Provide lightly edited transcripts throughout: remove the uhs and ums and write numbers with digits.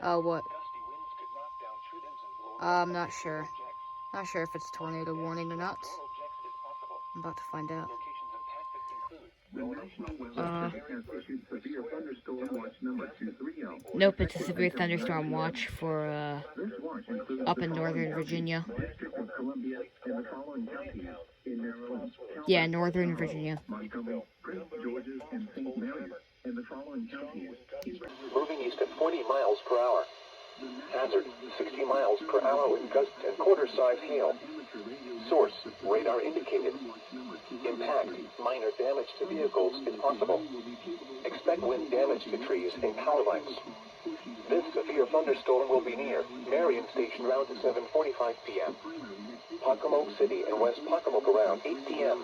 Oh, what? I'm not sure. Not sure if it's tornado warning or not. I'm about to find out. Nope, it's a severe thunderstorm watch for up in Northern Virginia. Yeah, Northern Virginia. Moving east at 40 miles per hour. Hazard, 60 miles per hour with gusts and quarter-size hail. Source, radar indicated. Impact, minor damage to vehicles is possible. Expect wind damage to trees and power lines. This severe thunderstorm will be near Marion Station around 7:45 p.m. Pocomoke City and West Pocomoke around 8 p.m.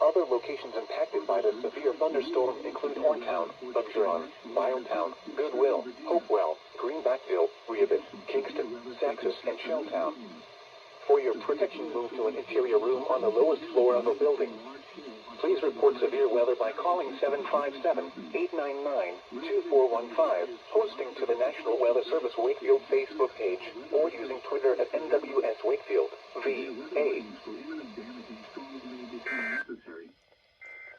Other locations impacted by the severe thunderstorm include Horntown, Buckshire, Byletown, Goodwill, Hopewell, Greenbackville, Rehoboth, Kingston, Saxus, and Shelltown. For your protection, move to an interior room on the lowest floor of a building. Please report severe weather by calling 757-899-2415, posting to the National Weather Service Wakefield Facebook page, or using Twitter at NWS Wakefield, VA.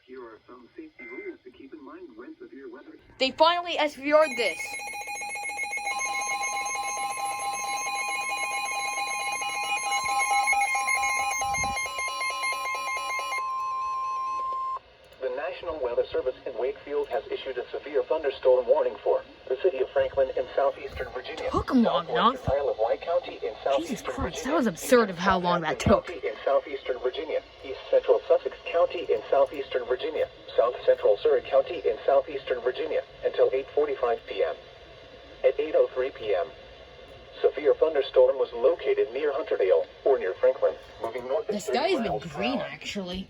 Here are some safety rules to keep in mind when severe weather. They finally SVR'd this. The National Weather Service in Wakefield has issued a severe thunderstorm warning for the city of Franklin in southeastern Virginia. Took them long enough. Isle of Wight County in southeastern Jesus Christ, Virginia. that was absurd of how long that took. County in southeastern Virginia. East Central Sussex County in southeastern Virginia. South Central Surrey County in southeastern Virginia until 8:45 p.m. At 8:03 p.m., severe thunderstorm was located near Hunterdale or near Franklin. Moving north. The sky's been green actually.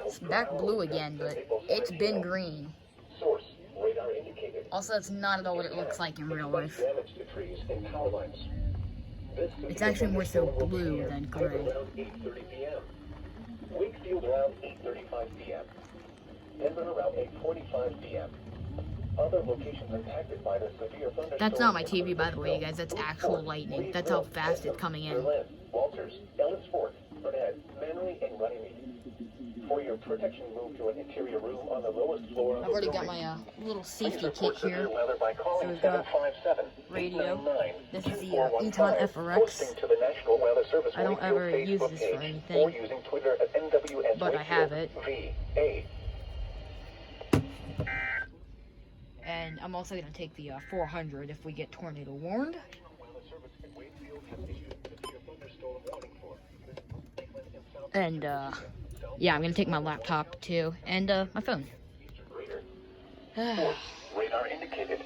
It's back blue again, but it's been green. Source, radar indicated. Also, that's not at all what it looks like in real life. Damage to trees and power lines. It's actually more so blue than gray. Around 8:30 p.m. Wakefield around 8:35 p.m. Denver around 8:45 p.m. Other locations impacted by the severe thunderstorm. That's not my TV, by the way, you guys. That's actual lightning. That's how fast it's coming in. Berlin, Walters, Ellis Fort, Burnett, Manly, and Runnymede. For your protection, move to an interior room on the lowest floor of I've already got my little safety kit here. So we've got radio. This is the Eton FRX. I don't ever use this for anything, but I have it. And I'm also going to take the 400 if we get tornado warned. And yeah, I'm going to take my laptop too, and my phone. Radar indicated.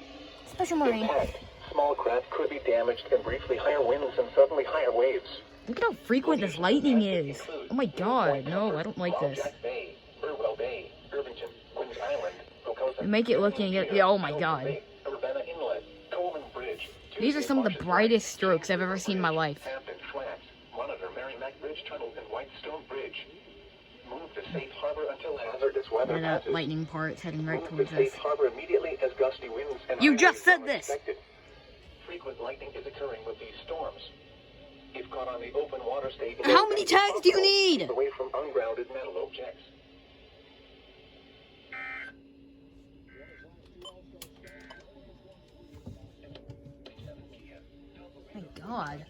Special Marine. Impact. Small craft could be damaged and briefly higher winds and suddenly higher waves. Look at how frequent this lightning is. Oh my god, no, I don't like this. And make it looking at, yeah, oh my god. These are some of the brightest strokes I've ever seen in my life. Monitor Merrimack Bridge Tunnel and Whitestone Bridge. Move to safe harbor until hazardous weather And that lightning part's heading right towards us. Safe harbor immediately as gusty winds and You just said this! expected. Frequent lightning is occurring with these storms. If caught on the open water, stay How many tags do you need? away from ungrounded metal objects. My god.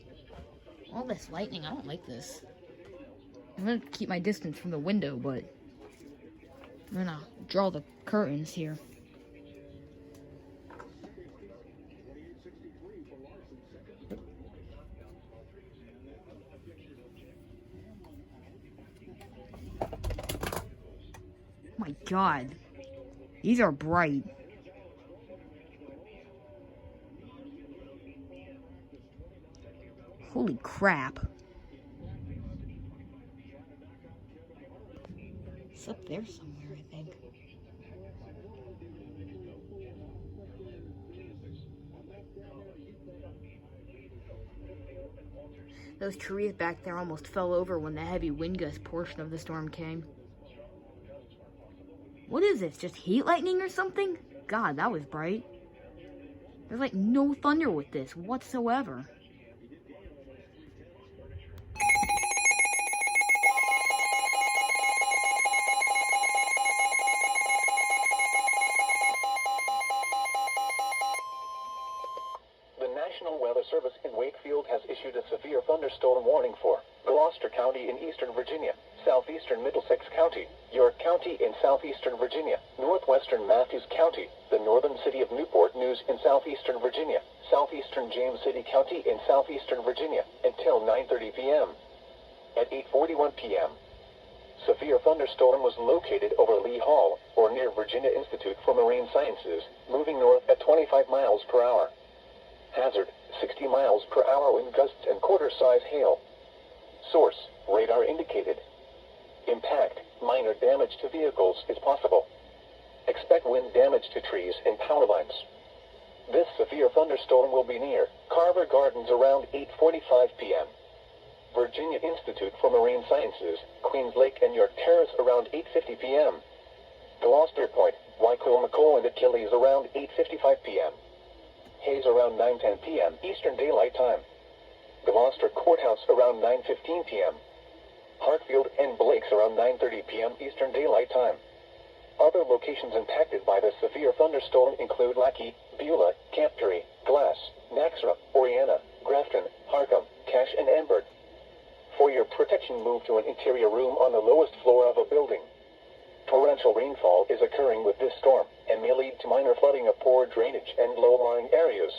All this lightning, I don't like this. I'm gonna keep my distance from the window, but I'm gonna draw the curtains here. My god. These are bright. Holy crap. It's up there somewhere, I think. Those trees back there almost fell over when the heavy wind gust portion of the storm came. What is is this? Just heat lightning or something? God, that was bright. There's like no thunder with this whatsoever. The National Weather Service in Wakefield has issued a severe thunderstorm warning for Gloucester County in eastern Virginia, southeastern Middlesex County, York County in southeastern Virginia, northwestern Matthews County, the northern city of Newport News in southeastern Virginia, southeastern James City County in southeastern Virginia, until 9:30 p.m. At 8:41 p.m., severe thunderstorm was located over Lee Hall, or near Virginia Institute for Marine Sciences, moving north at 25 miles per hour. Hazard, 60 miles per hour wind gusts and quarter-size hail. Source, radar indicated. Impact, minor damage to vehicles is possible. Expect wind damage to trees and power lines. This severe thunderstorm will be near Carver Gardens around 8:45 p.m. Virginia Institute for Marine Sciences, Queens Lake and York Terrace around 8:50 p.m. Gloucester Point, Wycomico and Achilles around 8:55 p.m. Hayes around 9:10 p.m. Eastern Daylight Time. Gloucester Courthouse around 9:15 p.m. Hartfield and Blake's around 9:30 p.m. Eastern Daylight Time. Other locations impacted by the severe thunderstorm include Lackey, Beulah, Camp Peary, Glass, Naxra, Oriana, Grafton, Harcum, Cache, and Ambert. For your protection, move to an interior room on the lowest floor of a building. Torrential rainfall is occurring with this storm and may lead to minor flooding of poor drainage and low-lying areas.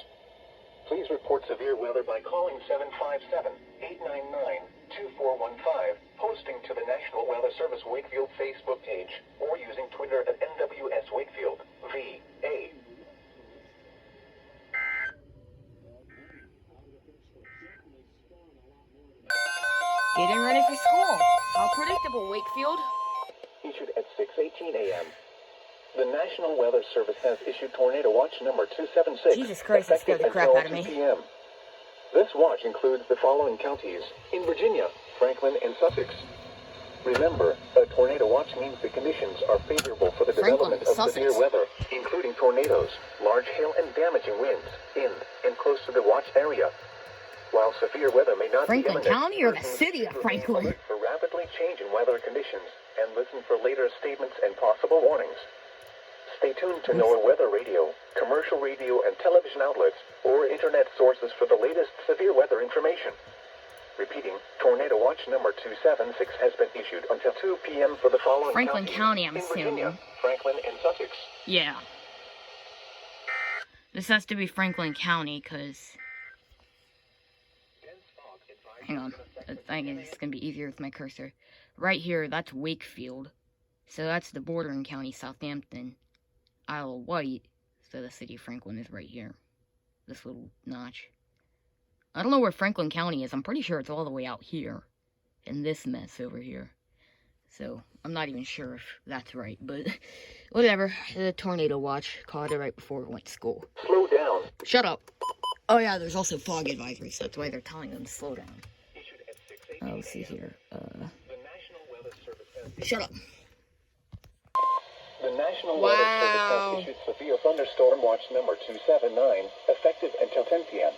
Please report severe weather by calling 757-899-2415, posting to the National Weather Service Wakefield Facebook page, or using Twitter at NWS Wakefield, VA. Getting ready for school. How predictable, Wakefield. Issued at 6:18 a.m. The National Weather Service has issued Tornado Watch number 276. Jesus Christ, that scared the crap out of me. 2 p.m. This watch includes the following counties in Virginia, Franklin, and Sussex. Remember, a tornado watch means the conditions are favorable for the development of severe weather, including tornadoes, large hail, and damaging winds in and close to the watch area. While severe weather may not Franklin be imminent, County or the city of Franklin? alert for rapidly changing weather conditions and listen for later statements and possible warnings. Stay tuned to NOAA Weather Radio, commercial radio and television outlets, or internet sources for the latest severe weather information. Repeating, Tornado Watch number 276 has been issued until 2 p.m. for the following Franklin counties County, I'm in Virginia, assuming. Franklin, and Sussex. Yeah. This has to be Franklin County, because... Hang on. I think it's going to be easier with my cursor. Right here, that's Wakefield. So that's the bordering county, Southampton, Isle of Wight. So the city of Franklin is right here. This little notch. I don't know where Franklin County is. I'm pretty sure it's all the way out here. In this mess over here. So, I'm not even sure if that's right, but whatever. The tornado watch caught it right before we went to school. Slow down. Shut up. Oh yeah, there's also fog advisory, so that's why they're telling them to slow down. Let's see here. Shut up. The National Weather Service has issued severe thunderstorm watch number 279, effective until 10 p.m.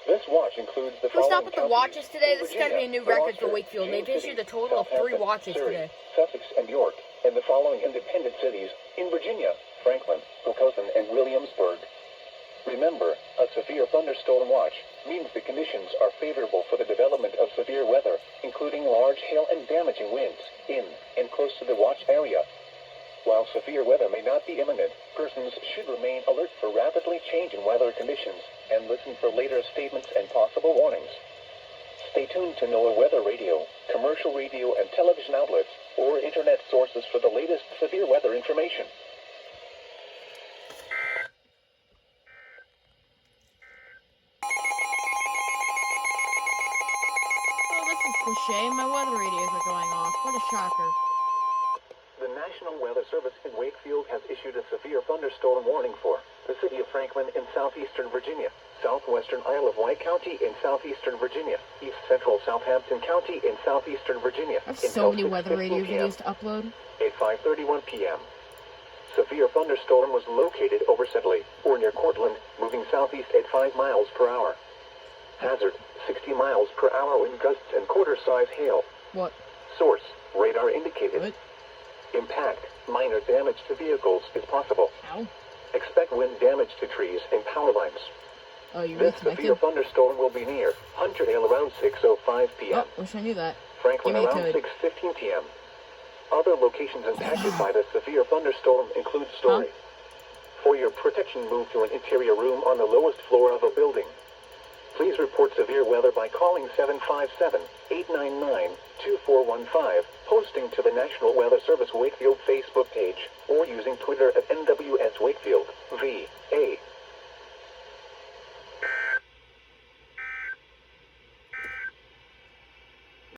This watch includes the Can we following stop with the watches counties today? in This is going to be a new Virginia, record for Gloucester, Wakefield. They've James issued City, a total of 3 Southampton, watches Surrey, today. Sussex, and York, and the following independent cities in Virginia, Franklin, Wilcoxon, and Williamsburg. Remember, a severe thunderstorm watch means the conditions are favorable for the development of severe weather, including large hail and damaging winds in and close to the watch area. While severe weather may not be imminent, persons should remain alert for rapidly changing weather conditions and listen for later statements and possible warnings. Stay tuned to NOAA Weather Radio, commercial radio and television outlets, or internet sources for the latest severe weather information. Oh, this is cliche. My weather radios are going off. What a shocker. The National Weather Service in Wakefield has issued a severe thunderstorm warning for the city of Franklin in southeastern Virginia, southwestern Isle of Wight County in southeastern Virginia, east central Southampton County in southeastern Virginia. I have so many weather radio videos to upload. At 5:31 p.m. Severe thunderstorm was located over Sedley, or near Cortland, moving southeast at 5 miles per hour. Hazard, 60 miles per hour wind gusts and quarter-size hail. What? Source, radar indicated. What? Impact, minor damage to vehicles is possible. Ow. Expect wind damage to trees and power lines. Oh, you This severe reconnected? thunderstorm will be near Hunterdale around 6:05 p.m. Oh, wish I knew that. Franklin Give me a around code. 6:15 p.m. Other locations impacted by the severe thunderstorm include Story. For your protection, move to an interior room on the lowest floor of a building. Please report severe weather by calling 757-899-2415, posting to the National Weather Service Wakefield Facebook page, or using Twitter at NWS Wakefield, VA.